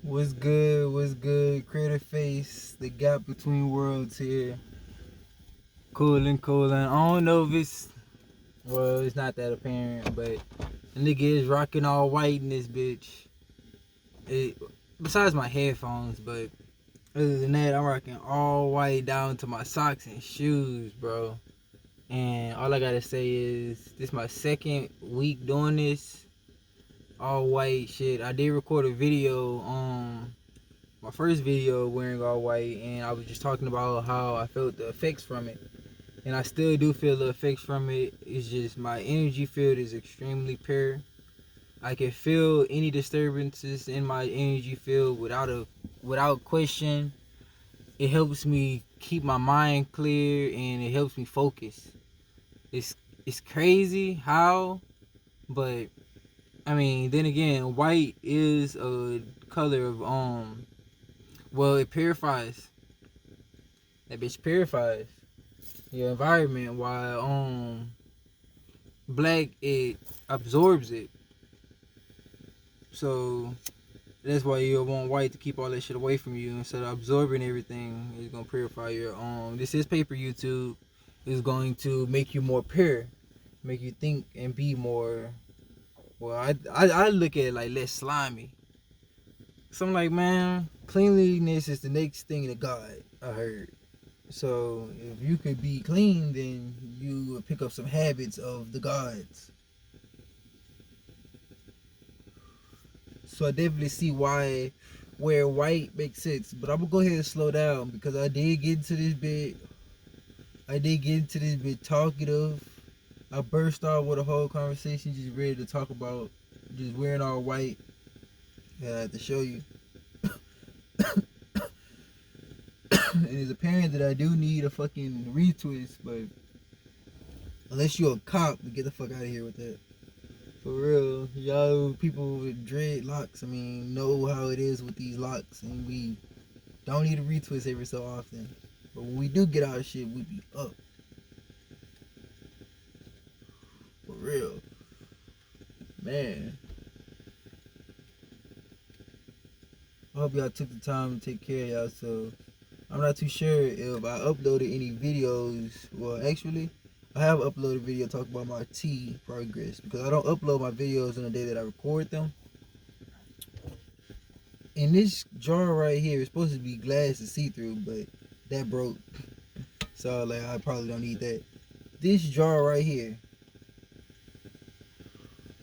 What's good? What's good? Krater face, the gap between worlds here. Coolin', coolin'. I don't know if it's not that apparent, but the nigga is rocking all white in this bitch. It, besides my headphones, but other than that, I'm rocking all white down to my socks and shoes, bro. And all I gotta say is, this is my second week doing this. All white shit. I did record a video my first video wearing all white, and I was just talking about how I felt the effects from it, and I still do feel the effects from it. It's just my energy field is extremely pure. I can feel any disturbances in my energy field without question. It helps me keep my mind clear, and it helps me focus. It's crazy how, but I mean, then again, white is a color of well, it purifies. That bitch purifies your environment, while black, it absorbs it. So that's why you want white to keep all that shit away from you. Instead of absorbing everything, it's gonna purify your this is paper YouTube is going to make you more pure, make you think and be more, well, I look at it like less slimy. So I'm like, man, cleanliness is the next thing to God, I heard. So if you could be clean, then you would pick up some habits of the gods. So I definitely see where white makes sense. But I'm gonna go ahead and slow down because I did get into this bit. Talkative. I burst out with a whole conversation, just ready to talk about just wearing all white. I have to show you. And it's apparent that I do need a fucking retwist, but unless you're a cop, get the fuck out of here with that. For real, y'all people with dreadlocks, I mean, know how it is with these locks, and we don't need a retwist every so often. But when we do get our shit, we be up. For real. Man. I hope y'all took the time to take care of y'all. So I'm not too sure if I uploaded any videos. Well, actually, I have uploaded a video talking about my tea progress because I don't upload my videos on the day that I record them. And this jar right here is supposed to be glass to see through, but that broke. So like I probably don't need that. This jar right here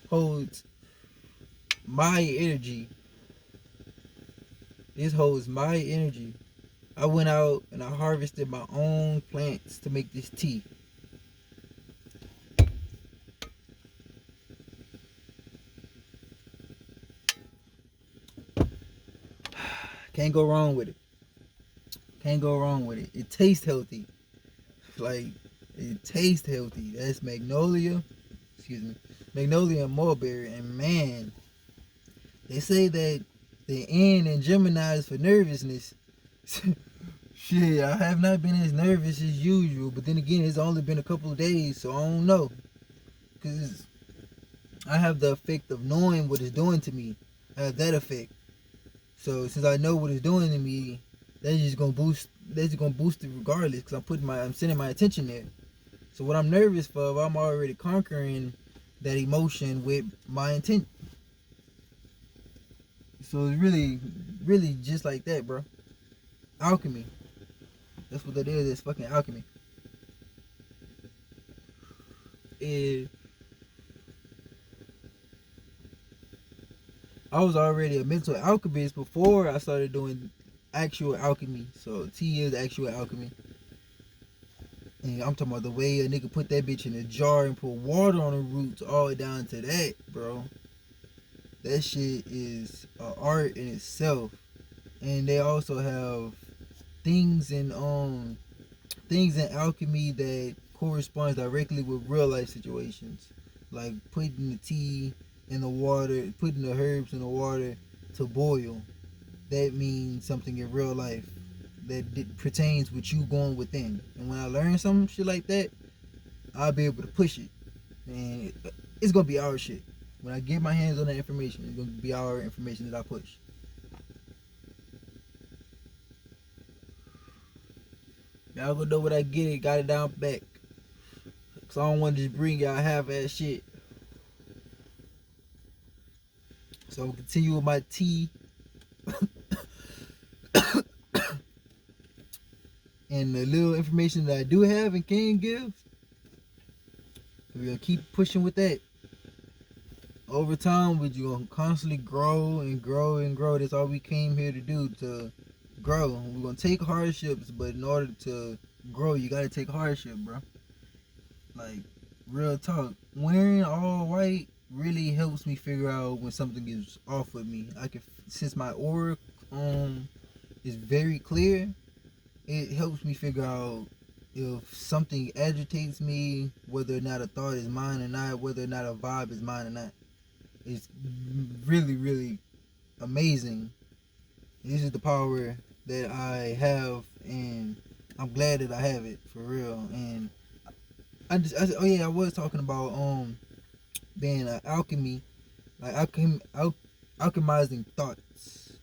holds my energy. This holds my energy. I went out and I harvested my own plants to make this tea. Can't go wrong with it. Can't go wrong with it. It tastes healthy. Like, it tastes healthy. That's magnolia. Excuse me. Magnolia and mulberry. And man, they say that the N in Gemini is for nervousness. Shit, I have not been as nervous as usual. But then again, it's only been a couple of days, so I don't know. Because I have the effect of knowing what it's doing to me. I have that effect. So since I know what it's doing to me, that's just gonna boost it regardless, because I'm sending my attention there. So what I'm nervous for, I'm already conquering that emotion with my intent. So it's really, really just like that, bro. Alchemy. That's what that is. It's fucking alchemy. I was already a mental alchemist before I started doing actual alchemy. So tea is actual alchemy. And I'm talking about the way a nigga put that bitch in a jar and put water on the roots all the way down to that, bro. That shit is an art in itself. And they also have things in alchemy that corresponds directly with real life situations. Like putting the tea in the water, putting the herbs in the water to boil. That means something in real life that pertains with you going within. And when I learn some shit like that, I'll be able to push it. And it's gonna be our shit. When I get my hands on that information, it's gonna be our information that I push. Y'all gonna know what I get it, got it down back. So I don't want to just bring y'all half-ass shit. So I'm gonna continue with my tea. And the little information that I do have and can give, we're gonna keep pushing with that. Over time, we're gonna constantly grow and grow and grow. That's all we came here to do, to grow. We're gonna take hardships, but in order to grow, you gotta take hardship, bro. Like, real talk. Wearing all white really helps me figure out when something is off with me. I can, since my aura is very clear, it helps me figure out if something agitates me, whether or not a thought is mine or not, whether or not a vibe is mine or not. It's really, really amazing. This is the power that I have, and I'm glad that I have it, for real. And I was talking about being an alchemy, like alchemizing thoughts.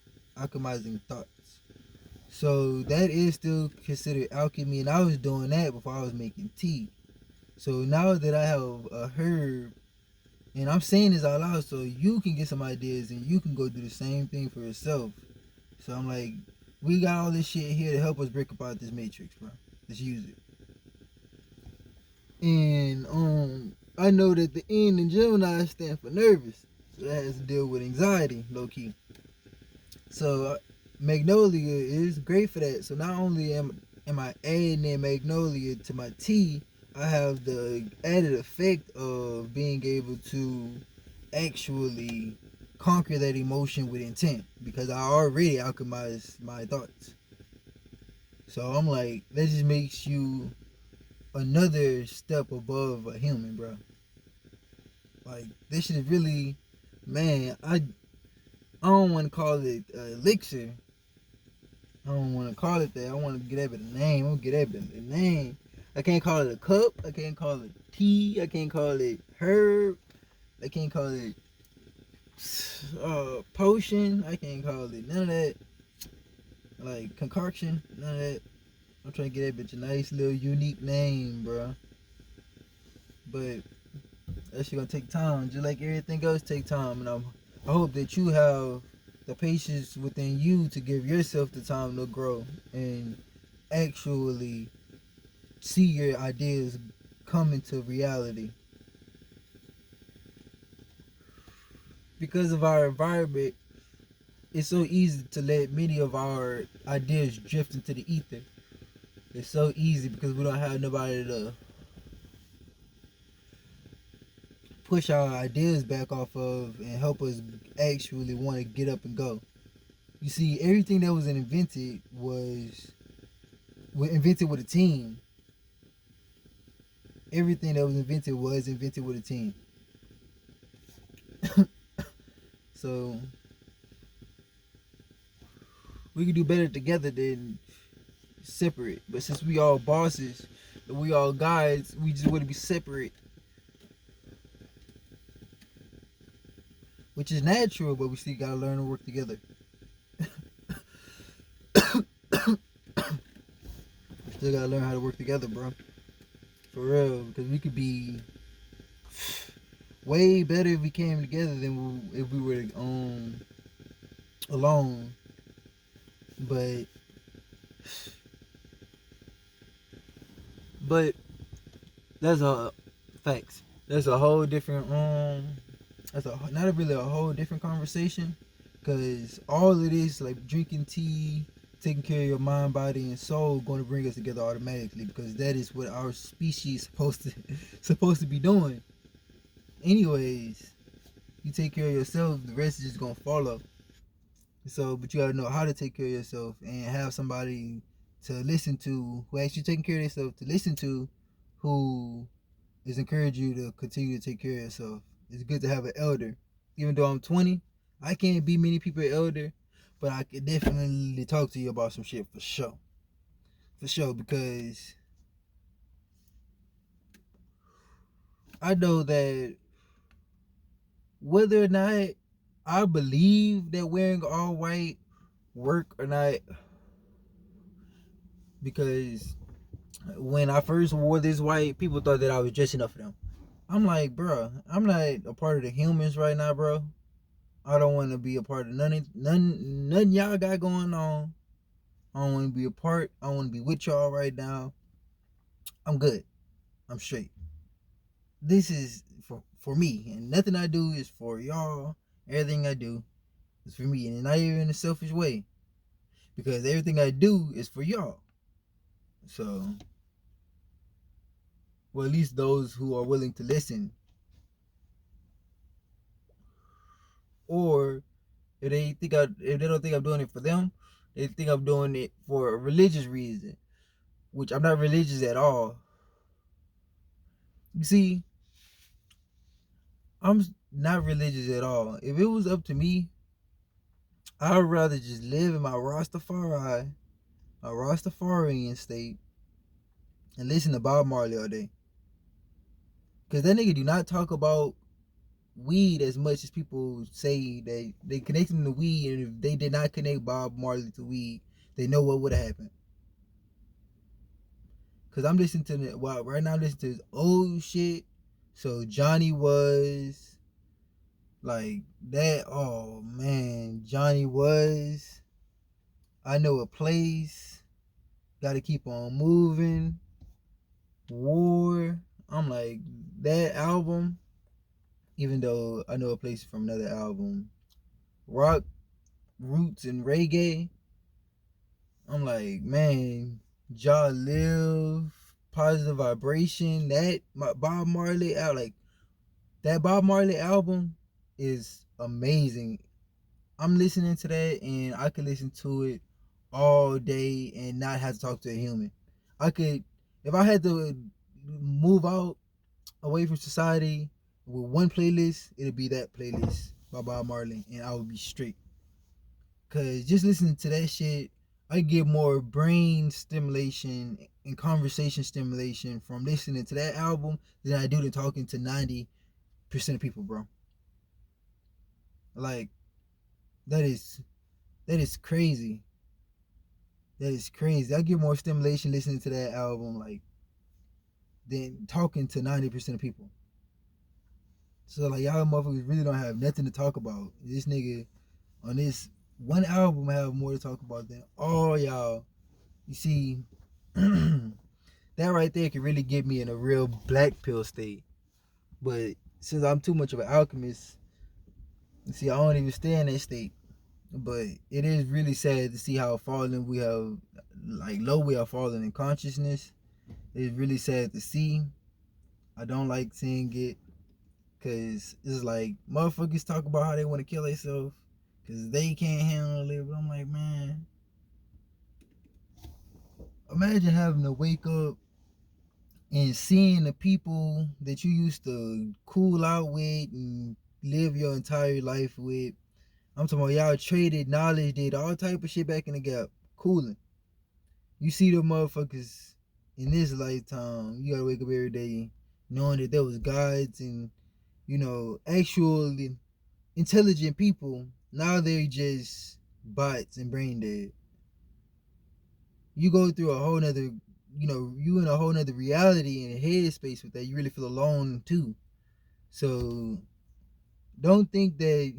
So that is still considered alchemy, and I was doing that before I was making tea. So now that I have a herb, and I'm saying this out loud so you can get some ideas and you can go do the same thing for yourself. So I'm like, we got all this shit here to help us break apart this matrix, bro. Let's use it. And I know that the N in Gemini stand for nervous, so that has to deal with anxiety, low key. So Magnolia is great for that. So not only am I adding in Magnolia to my tea, I have the added effect of being able to actually conquer that emotion with intent, because I already alchemized my thoughts. So I'm like, that just makes you another step above a human, bro. Like, this is really, man, I don't want to call it elixir. I don't want to call it that. I want to get that bit of name. I'm gonna get that bit of name. I can't call it a cup. I can't call it tea. I can't call it herb. I can't call it potion. I can't call it none of that. Like concoction, none of that. I'm trying to get that bitch a nice little unique name, bro. But that shit gonna take time, just like everything else take time. And I hope that you have the patience within you to give yourself the time to grow and actually see your ideas come into reality. Because of our environment, it's so easy to let many of our ideas drift into the ether. It's so easy because we don't have nobody to push our ideas back off of and help us actually want to get up and go. You see, everything that was invented was invented with a team. Everything that was invented with a team. So we can do better together than separate. But since we all bosses and we all guides, we just want to be separate. Which is natural, but we still gotta learn to work together. Still gotta learn how to work together, bro. For real, because we could be way better if we came together than if we were alone. But that's a facts. That's a whole different that's not really a whole different conversation, because all of this, like drinking tea, taking care of your mind, body, and soul, going to bring us together automatically, because that is what our species supposed to be doing. Anyways, you take care of yourself, the rest is just gonna follow. So, but you gotta know how to take care of yourself and have somebody to listen to who actually taking care of yourself, to listen to, who is encouraging you to continue to take care of yourself. It's good to have an elder. Even though I'm 20, I can't be many people elder, but I can definitely talk to you about some shit for sure. For sure, because I know that whether or not I believe that wearing all white work or not, because When I first wore this white, people thought that I was dressing up for them. I'm like, bro, I'm not a part of the humans right now, bro. I don't want to be a part of none y'all got going on. I don't want to be a part. I don't want to be with y'all right now. I'm good. I'm straight. This is for me, and nothing I do is for y'all. Everything I do is for me, and not even in a selfish way, because everything I do is for y'all. So, well, at least those who are willing to listen, or if they don't think I'm doing it for them, they think I'm doing it for a religious reason, which I'm not religious at all. You see, I'm not religious at all. If it was up to me, I'd rather just live in my Rastafarian state, and listen to Bob Marley all day. Cause that nigga do not talk about weed as much as people say they connect him to weed, and if they did not connect Bob Marley to weed, they know what would have happened. Cause I'm listening to right now I'm listening to his old shit. So Johnny was like that. Oh man, Johnny was. I know a place. Gotta keep on moving. War. I'm like that album. Even though I know a place from another album, rock roots and reggae. I'm like, man, Jah Live, Positive Vibration. That Bob Marley out like that Bob Marley album is amazing. I'm listening to that and I could listen to it all day and not have to talk to a human. I could, if I had to move out away from society with one playlist, it'd be that playlist by Bob Marley, and I would be straight. Cause just listening to that shit, I get more brain stimulation and conversation stimulation from listening to that album than I do to talking to 90% of people, bro. Like that is crazy. That is crazy. I get more stimulation listening to that album like than talking to 90% of people. So like y'all motherfuckers really don't have nothing to talk about. This nigga on this one album have more to talk about than all y'all. You see, that right there can really get me in a real black pill state. But since I'm too much of an alchemist, see, I don't even stay in that state. But it is really sad to see how fallen we have, like low we are fallen in consciousness. It's really sad to see. I don't like seeing it because it's like motherfuckers talk about how they want to kill themselves because they can't handle it. But I'm like, man, imagine having to wake up and seeing the people that you used to cool out with and live your entire life with. I'm talking about y'all traded knowledge, did all type of shit back in the gap, cooling. You see the motherfuckers in this lifetime. You gotta wake up every day knowing that there was gods and actual intelligent people. Now they're just bots and brain dead. You go through a whole nother, you in a whole nother reality and headspace with that. You really feel alone too. So don't think that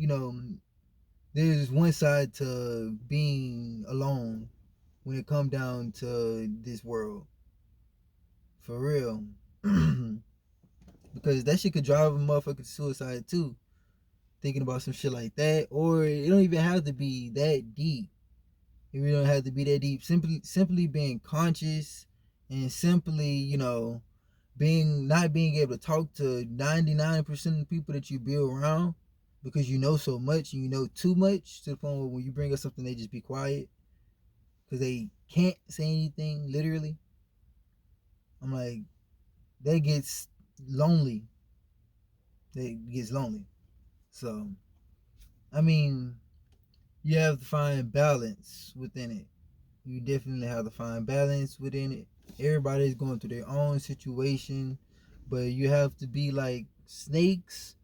there's one side to being alone when it come down to this world. For real. Because that shit could drive a motherfucker to suicide too. Thinking about some shit like that. Or it don't even have to be that deep. It really don't have to be that deep. Simply being conscious and simply, not being able to talk to 99% of the people that you be around because you know so much and you know too much to the point where when you bring up something they just be quiet because they can't say anything literally. I'm like, that gets lonely. That gets lonely. So I mean, you have to find balance within it. You definitely have to find balance within it. Everybody's going through their own situation, but you have to be like snakes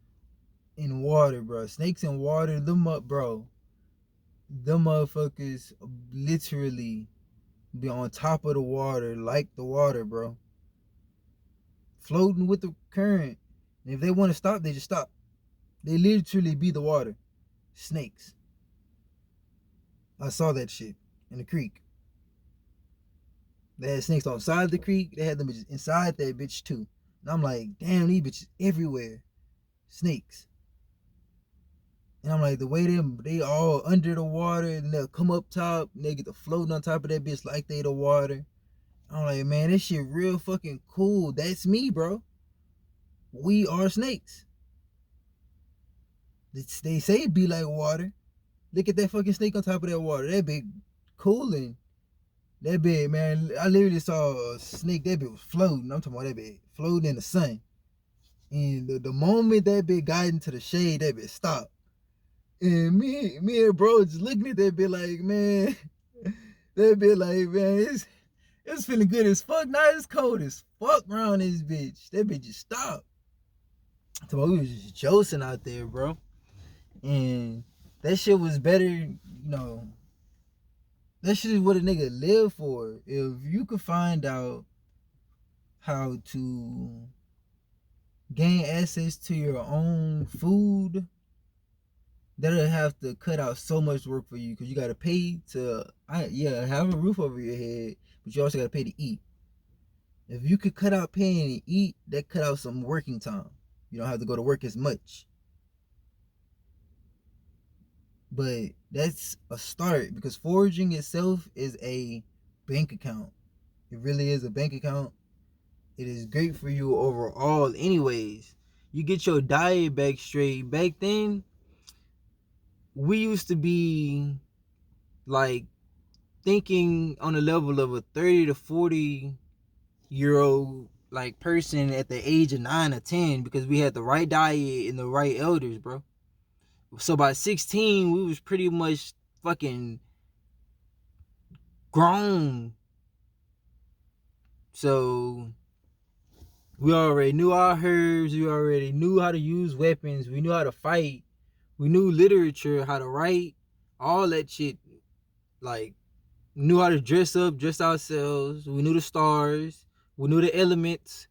in water, bro. Snakes in water, them up, bro. Them motherfuckers literally be on top of the water, like the water, bro. Floating with the current. And if they want to stop, they just stop. They literally be the water. Snakes. I saw that shit in the creek. They had snakes outside the creek. They had them bitches inside that bitch too. And I'm like, damn, these bitches everywhere. Snakes. And I'm like, the way they all under the water and they'll come up top and they get to floating on top of that bitch like they the water. I'm like, man, this shit real fucking cool. That's me, bro. We are snakes. They say it be like water. Look at that fucking snake on top of that water. That big cooling. That big, man. I literally saw a snake. That bit was floating. I'm talking about that bit floating in the sun. And the moment that bit got into the shade, that bit stopped. And me and bro just looking at that bit like, man, that bit like, man, it's feeling good as fuck. Now it's cold as fuck around this bitch. That bitch just stopped. So we was just josing out there, bro. And that shit was better, you know. That shit is what a nigga live for. If you could find out how to gain access to your own food, that'll have to cut out so much work for you because you gotta pay to have a roof over your head, but you also gotta pay to eat. If you could cut out paying to eat, that cut out some working time. You don't have to go to work as much. But that's a start because foraging itself is a bank account. It really is a bank account. It is great for you overall anyways. You get your diet back straight. Back then, we used to be like thinking on the level of a 30 to 40-year-old like person at the age of 9 or 10 because we had the right diet and the right elders, bro. So by 16, we was pretty much fucking grown. So we already knew our herbs. We already knew how to use weapons. We knew how to fight. We knew literature, how to write, all that shit. Like, knew how to dress up, dress ourselves. We knew the stars. We knew the elements.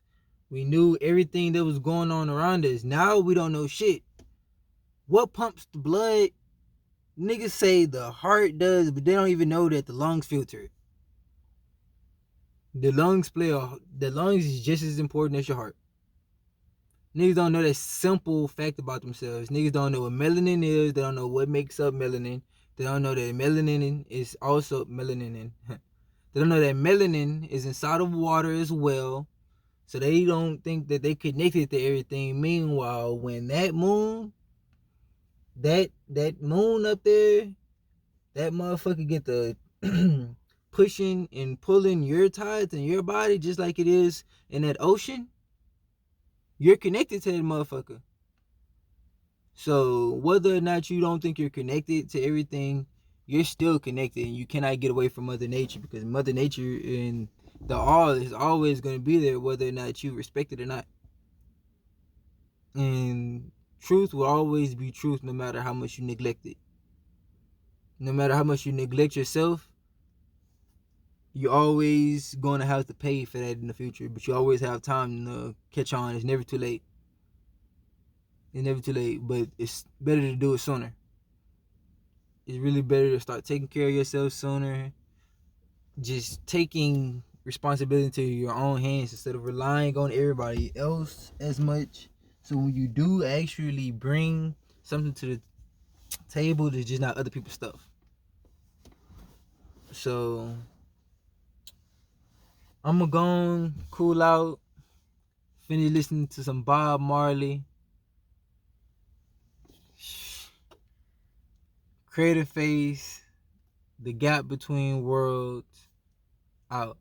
We knew everything that was going on around us. Now we don't know shit. What pumps the blood? Niggas say the heart does, but they don't even know that the lungs filter it. The lungs is just as important as your heart. Niggas don't know that simple fact about themselves. Niggas don't know what melanin is. They don't know what makes up melanin. They don't know that melanin is also melanin. They don't know that melanin is inside of water as well. So they don't think that they connected to everything. Meanwhile, when that moon up there, that motherfucker get the pushing and pulling your tides in your body just like it is in that ocean, you're connected to that motherfucker. So whether or not you don't think you're connected to everything, you're still connected, and you cannot get away from Mother Nature because Mother Nature and the all is always going to be there whether or not you respect it or not. And truth will always be truth no matter how much you neglect it. No matter how much you neglect yourself, you're always going to have to pay for that in the future, but you always have time to catch on. It's never too late. It's never too late, but it's better to do it sooner. It's really better to start taking care of yourself sooner. Just taking responsibility into your own hands instead of relying on everybody else as much. So when you do actually bring something to the table, that's just not other people's stuff. So I'm gonna go cool out, finish listening to some Bob Marley. Krater face, the gap between worlds, out.